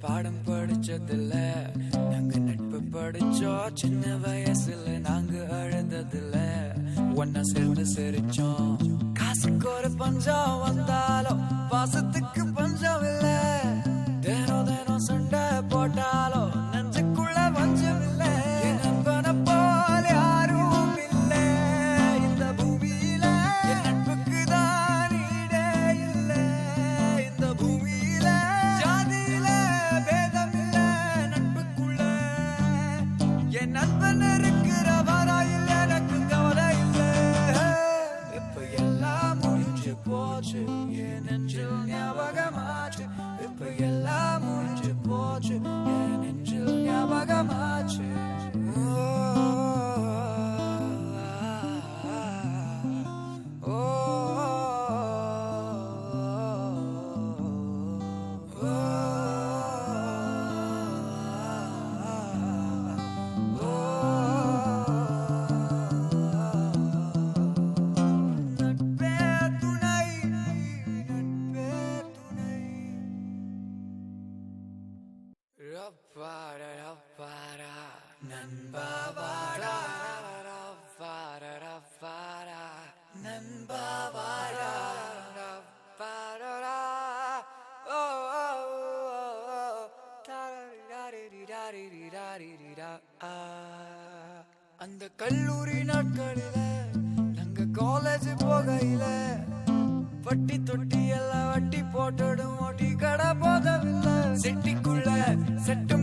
பாடம் படிச்சதில்ல, நாங்க நட்பு படிச்சோம் சின்ன வயசுல, நாங்க அழுததில்ல, ஒன்னா சேர்ந்து சிரிச்சோம். காசுக்கு ஒரு பஞ்சம் வந்தாலும் பாசத்துக்கு பஞ்சம் இல்ல, தினம் தினம் சண்டை போட்டாலும் நெஞ்சுக்குள்ள பஞ்சம் இல்ல. நண்பனை போல யாரும் இல்ல இந்த பூமியில, என் நட்புக்கு தான் ஈடே இல்ல இந்த பூமியில. ஜாதியில பேதம் இல்ல நட்புக்குள்ள, என் நண்பன் இருக்கிற வரையில் எனக்கு கவலை இல்ல. இப்ப எல்லாம் முடிஞ்சு போச்சு, என் நெஞ்சில் ஞாபகமாச்சு. இப்ப எல்லாம் முடிஞ்சு போச்சு, என் நெஞ்சில் ஞாபகமாச்சு. அந்த கல்லூரி நாட்களில நாங்க காலேஜ் போகையில, வட்டி தொட்டி எல்லாம் வட்டி போட்டுடும், ஓட்டி கடை போதவில்லை. செட்டிக்குள்ள செட்டு